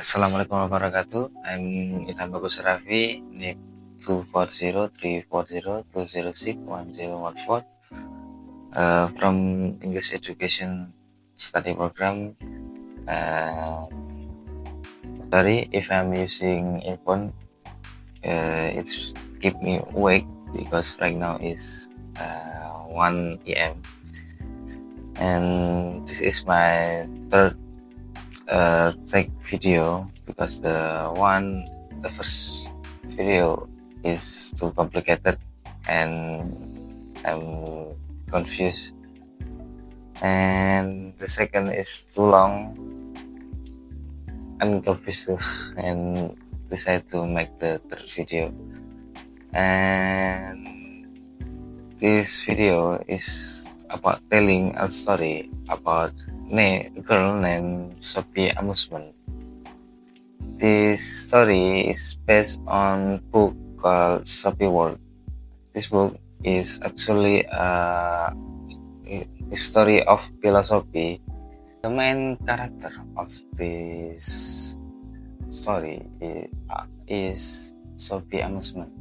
Assalamualaikum warahmatullahi wabarakatuh. I'm Ilham Bagus Raffi, NIP 240-340-206-1014 from English Education Study Program. Sorry if I'm using earphone. It's keep me awake because right now is 1 a.m. and this is my third take video because the first video is too complicated and I'm confused, and the second is too long. I'm confused too and decided to make the third video, and this video is about telling a story about a girl named Sophie Amusement. This story is based on a book called Sophie World. This book is actually a story of philosophy. The main character of this story is Sophie Amusement.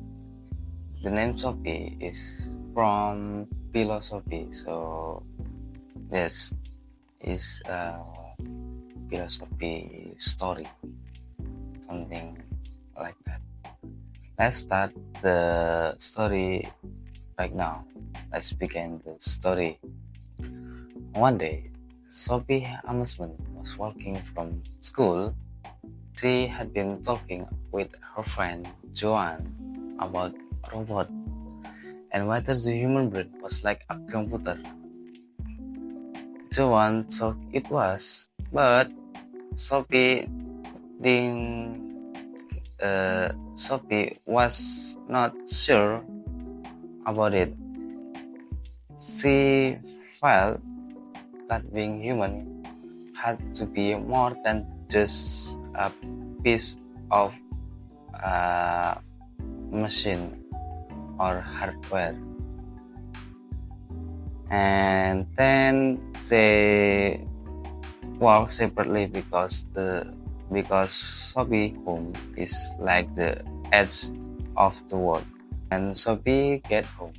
The name Sophie is from philosophy, so this is a philosophy story, something like that. Let's start the story right now. Let's begin the story. One day, Sophie Amusement was walking from school. She had been talking with her friend Joanne about robot and whether the human brain was like a computer. Joanne thought it was, but Sophie was not sure about it. She felt that being human had to be more than just a piece of machine or hardware. And then they walk separately because Sophie home is like the edge of the world. And Sophie get home.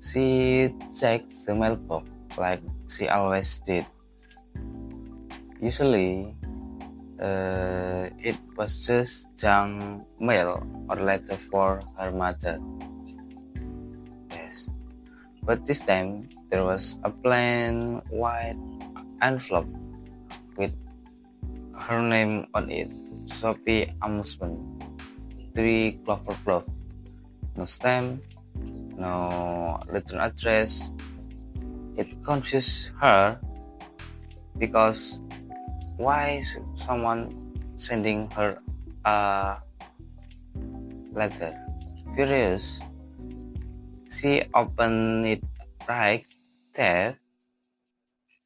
She checks the mailbox like she always did. Usually, it was just junk mail or letter for her mother. Yes. But this time, there was a plain white envelope with her name on it, Sophie Amusement, 3 clover cloth. No stamp, no return address. It confused her because why someone sending her a letter? Curious, she opened it right there.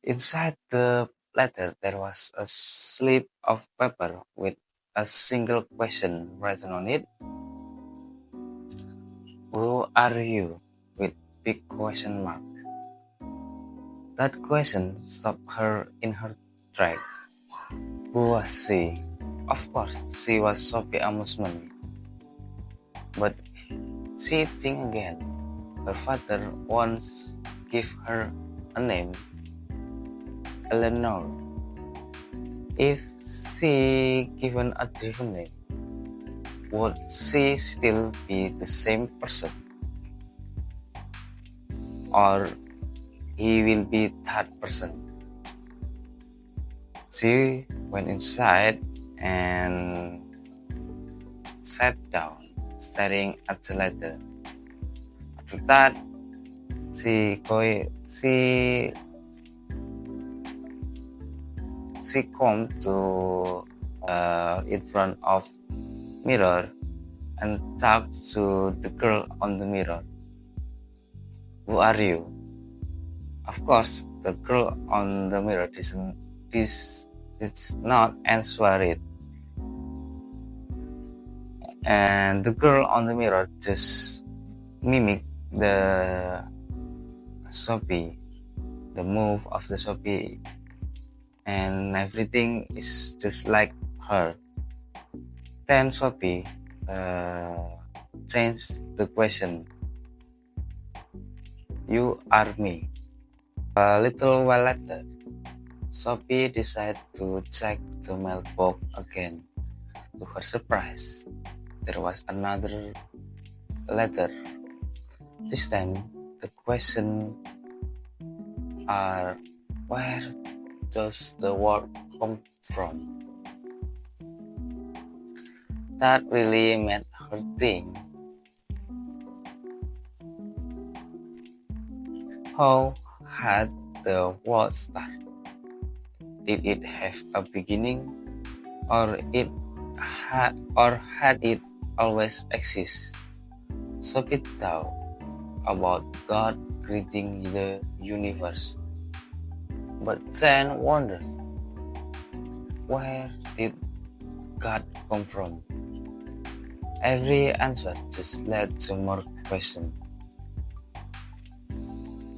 Inside the letter, there was a slip of paper with a single question written on it. Who are you? With big question mark. That question stopped her in her track. Who was she? Of course, she was Sophie Amusement. But she think again. Her father once gave her a name, Eleanor. If she given a different name, would she still be the same person? Or he will be that person? She went inside and sat down, staring at the letter. After that, she come to in front of mirror and talked to the girl on the mirror. Who are you? Of course, the girl on the mirror did not answer it. And the girl on the mirror just mimicked the Sophie, the move of the Sophie and everything is just like her. Then Sophie changed the question. You are me. A little while later, Sophie decided to check the mailbox again. To her surprise, there was another letter. This time, the question are, where does the word come from? That really made her think. How had the world started? Did it have a beginning, or had it always exist? Sophie thought about God creating the universe, but then wondered, where did God come from? Every answer just led to more questions,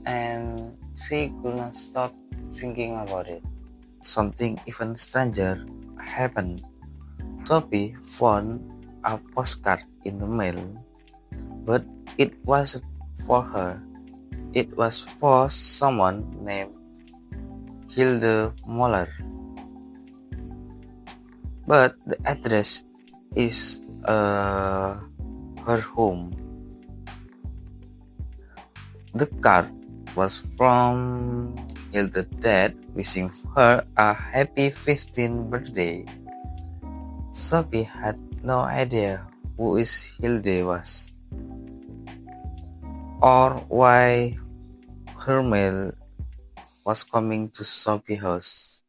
and she could not stop thinking about it. Something even stranger happened. Sophie found a postcard in the mail, but it wasn't for her. It was for someone named Hilde Moller. But the address is her home. The card was from Hilde's dad wishing her a happy 15th birthday. Sophie had no idea who Hilde was, or why her mail was coming to Sophie's house.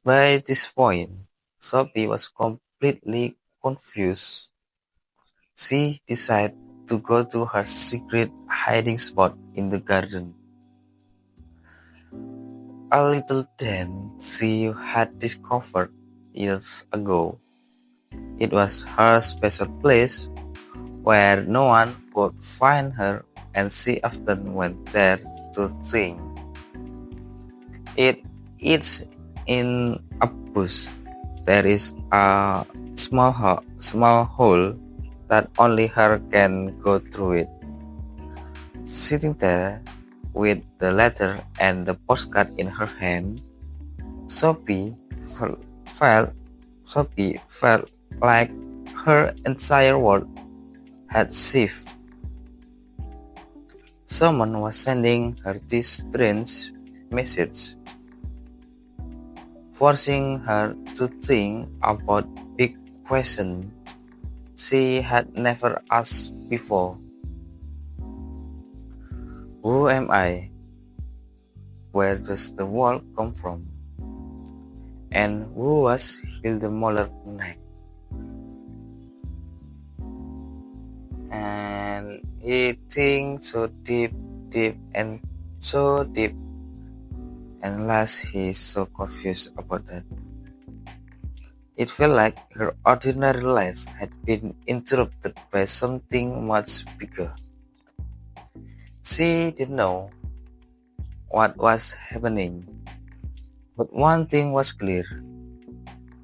By this point, Sophie was completely confused. She decided to go to her secret hiding spot in the garden. A little den she had discovered years ago. It was her special place where no one could find her, and she often went there to think. It's in a bush. There is a small hole that only her can go through it. Sitting there with the letter and the postcard in her hand, Sophie felt like her entire world had shifted. Someone was sending her this strange message, forcing her to think about big questions she had never asked before. Who am I? Where does the world come from? And who was Hilde Moller next? And he thinks so deep, and so deep. And last, he is so confused about that. It felt like her ordinary life had been interrupted by something much bigger. She didn't know what was happening, but one thing was clear.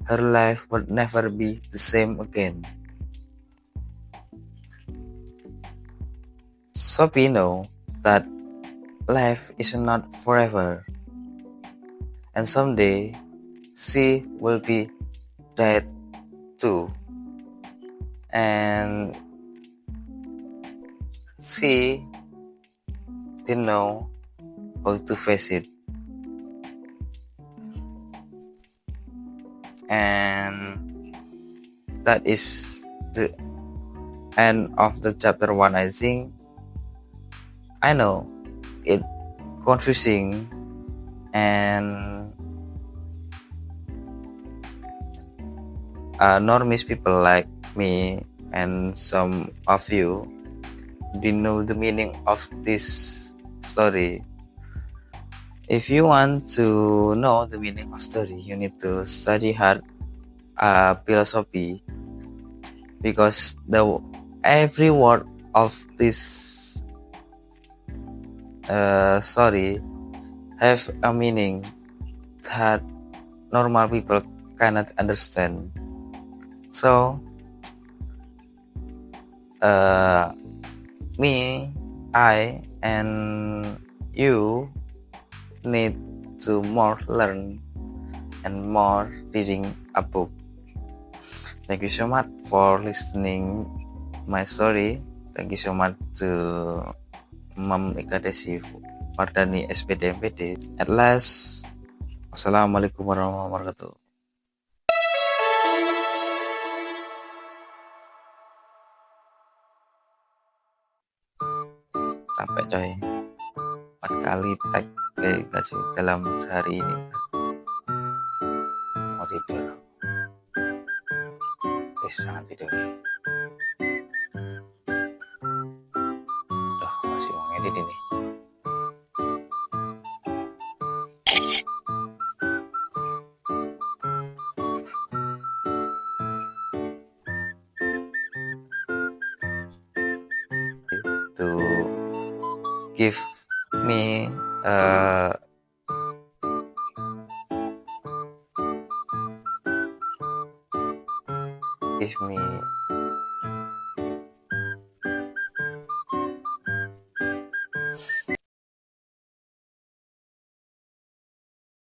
Her life would never be the same again. Sophie knew that life is not forever, and someday she will be dead too. And she didn't know how to face it. And that is the end of the chapter 1, I think. I know it's confusing, and normies people like me and some of you didn't know the meaning of this story. If you want to know the meaning of story, you need to study hard philosophy, because every word of this story have a meaning, that normal people cannot understand. So, me, I, and you need to more learn and more reading a book. Thank you so much for listening my story. Thank you so much to Mam Ikadesi Mardani SPD MPD. At last, Assalamualaikum warahmatullahi wabarakatuh. Capek coy, 4 kali tag kasih dalam sehari ini. Mau tidur, sangat tidur. Masih mau ngedit ini. To give me